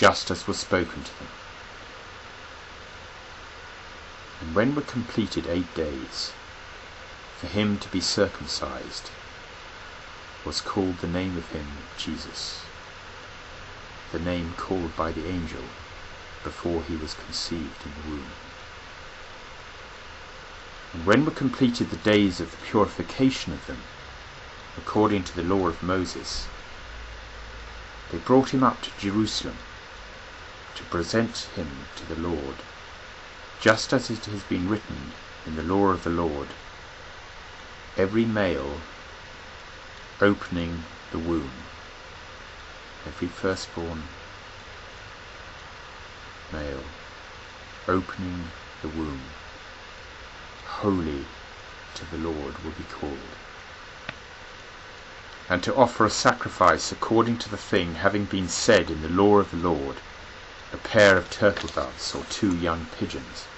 just as was spoken to them. And when were completed 8 days, for him to be circumcised, was called the name of him Jesus, the name called by the angel before he was conceived in the womb. And when were completed the days of the purification of them, according to the law of Moses, they brought him up to Jerusalem to present him to the Lord, just as it has been written in the law of the Lord, every male opening the womb, every firstborn male opening the womb, holy to the Lord will be called. And to offer a sacrifice according to the thing having been said in the law of the Lord, a pair of turtle doves or 2 young pigeons.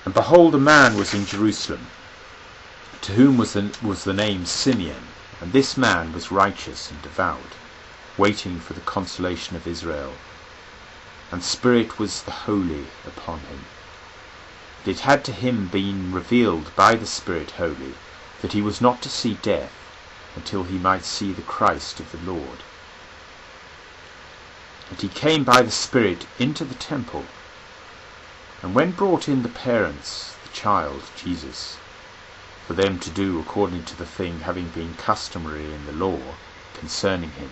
And behold, a man was in Jerusalem, to whom was the name Simeon, and this man was righteous and devout, waiting for the consolation of Israel. And Spirit was the Holy upon him. And it had to him been revealed by the Spirit Holy, that he was not to see death until he might see the Christ of the Lord. And he came by the Spirit into the temple, and when brought in the parents, the child Jesus, for them to do according to the thing having been customary in the law concerning him,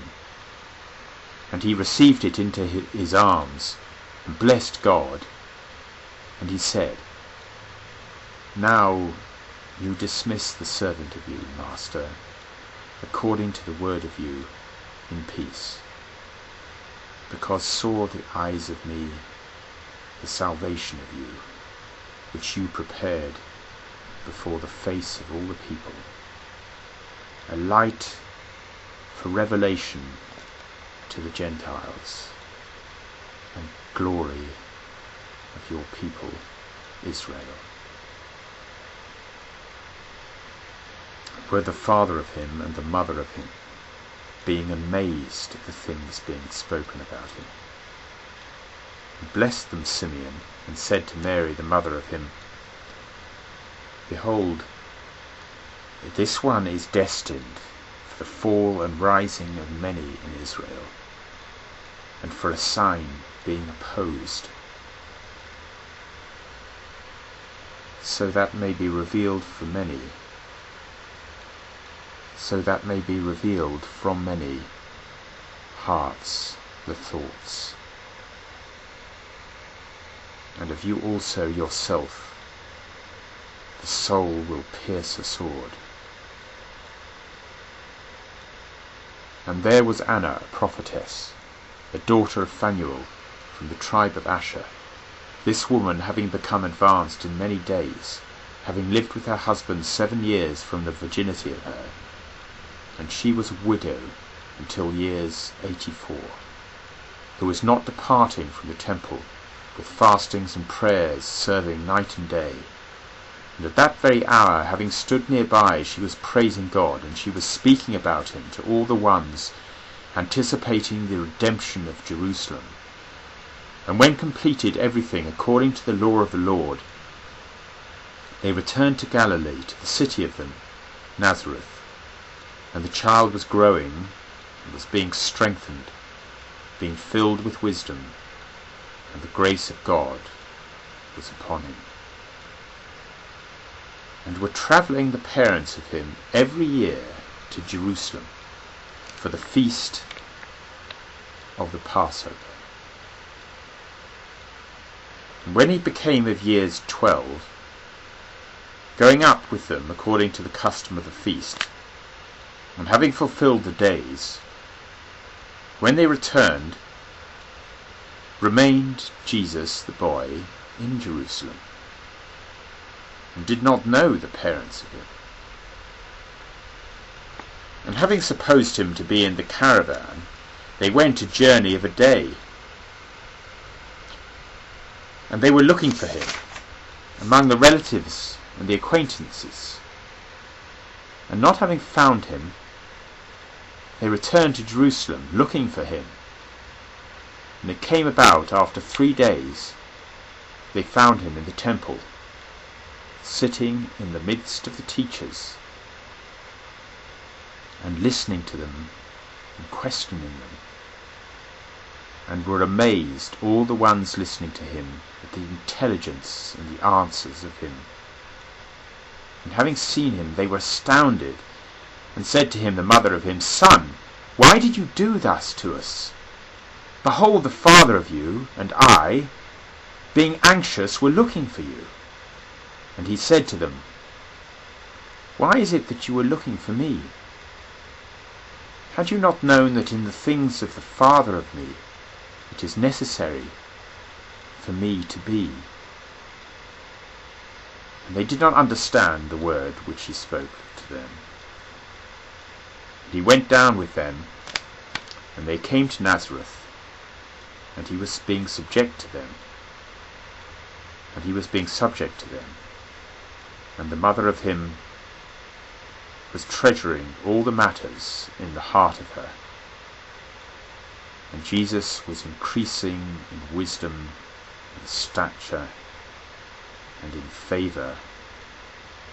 and he received it into his arms, and blessed God, and he said, Now you dismiss the servant of you, Master, according to the word of you, in peace, because saw the eyes of me the salvation of you, which you prepared before the face of all the people, a light for revelation to the Gentiles, and glory of your people Israel. Were the father of him and the mother of him, being amazed at the things being spoken about him. He blessed them Simeon, and said to Mary the mother of him, Behold, this one is destined for the fall and rising of many in Israel, and for a sign being opposed, so that may be revealed from many hearts the thoughts. And of you also yourself the soul will pierce a sword. And there was Anna, a prophetess, a daughter of Phanuel, from the tribe of Asher. This woman, having become advanced in many days, having lived with her husband 7 years from the virginity of her, and she was a widow until years 84, who was not departing from the temple, with fastings and prayers, serving night and day. And at that very hour, having stood nearby, she was praising God, and she was speaking about him to all the ones, anticipating the redemption of Jerusalem. And when completed everything according to the law of the Lord, they returned to Galilee, to the city of them, Nazareth. And the child was growing, and was being strengthened, being filled with wisdom, and the grace of God was upon him. And were travelling the parents of him every year to Jerusalem for the feast of the Passover. And when he became of years 12, going up with them according to the custom of the feast, and having fulfilled the days, when they returned, remained Jesus the boy in Jerusalem, and did not know the parents of him. And having supposed him to be in the caravan, they went a journey of a day. And they were looking for him among the relatives and the acquaintances. And not having found him, they returned to Jerusalem, looking for him And it came about after 3 days, they found him in the temple, sitting in the midst of the teachers, and listening to them and questioning them, and were amazed, all the ones listening to him, at the intelligence and the answers of him. And having seen him, they were astounded, and said to him, the mother of him, Son, why did you do thus to us? Behold, the father of you and I, being anxious, were looking for you. And he said to them, Why is it that you were looking for me? Had you not known that in the things of the Father of me it is necessary for me to be? And they did not understand the word which he spoke to them. And he went down with them, and they came to Nazareth, and he was being subject to them. And he was being subject to them. And the mother of him was treasuring all the matters in the heart of her. And Jesus was increasing in wisdom and stature and in favour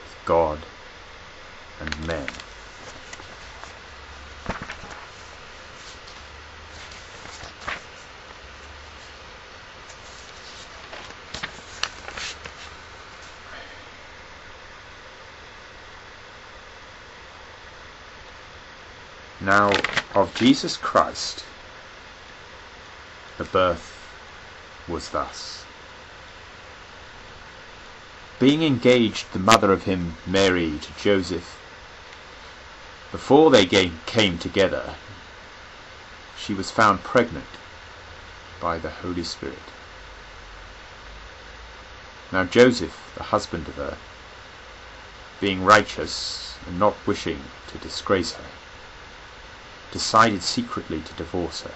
with God and men. Now, of Jesus Christ, the birth was thus. Being engaged, the mother of him, Mary, to Joseph, before they came together, she was found pregnant by the Holy Spirit. Now Joseph, the husband of her, being righteous and not wishing to disgrace her, decided secretly to divorce her.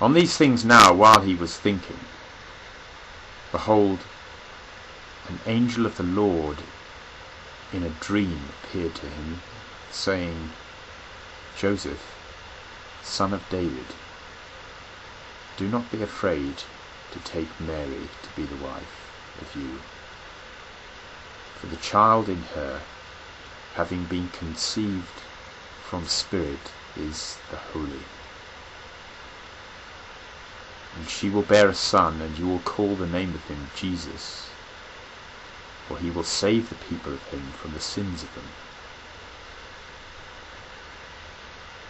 On these things now, while he was thinking, behold, an angel of the Lord in a dream appeared to him, saying, Joseph, son of David, do not be afraid to take Mary to be the wife of you, for the child in her, having been conceived from Spirit, is the Holy. And she will bear a son, and you will call the name of him Jesus, for he will save the people of him from the sins of them.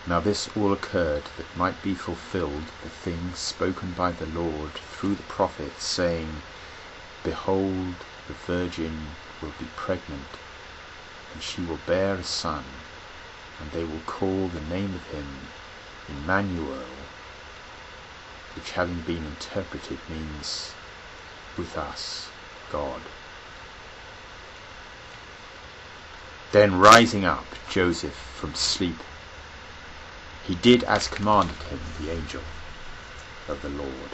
Now this all occurred that might be fulfilled the things spoken by the Lord through the prophet, saying, Behold, the virgin will be pregnant, and she will bear a son, and they will call the name of him Emmanuel, which having been interpreted means, with us, God. Then rising up Joseph from sleep, he did as commanded him the angel of the Lord,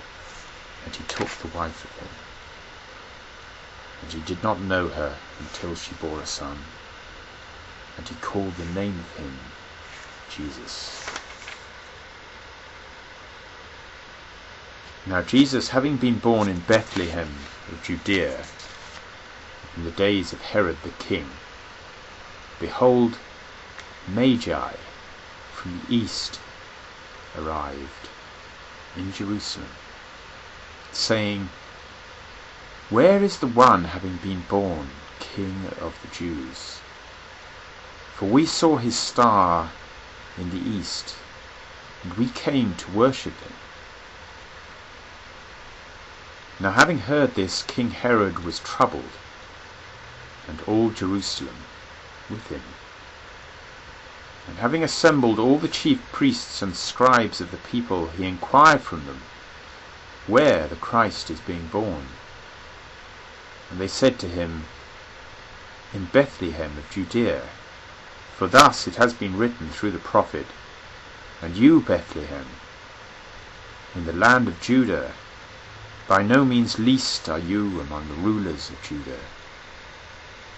and he took the wife of him. And he did not know her until she bore a son, and he called the name of him Jesus. Now Jesus, having been born in Bethlehem of Judea, in the days of Herod the king, behold, Magi from the east arrived in Jerusalem, saying, Where is the one having been born King of the Jews? For we saw his star in the east, and we came to worship him. Now having heard this, King Herod was troubled, and all Jerusalem with him. And having assembled all the chief priests and scribes of the people, he inquired from them where the Christ is being born. And they said to him, In Bethlehem of Judea, for thus it has been written through the prophet, And you, Bethlehem, in the land of Judah, by no means least are you among the rulers of Judah.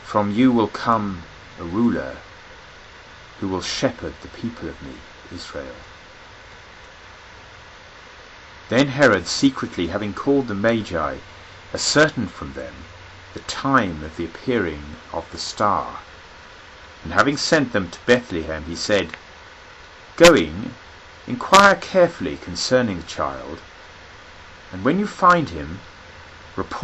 From you will come a ruler who will shepherd the people of me, Israel. Then Herod, secretly having called the Magi, ascertained from them the time of the appearing of the star. And having sent them to Bethlehem, he said, Going, inquire carefully concerning the child, and when you find him, report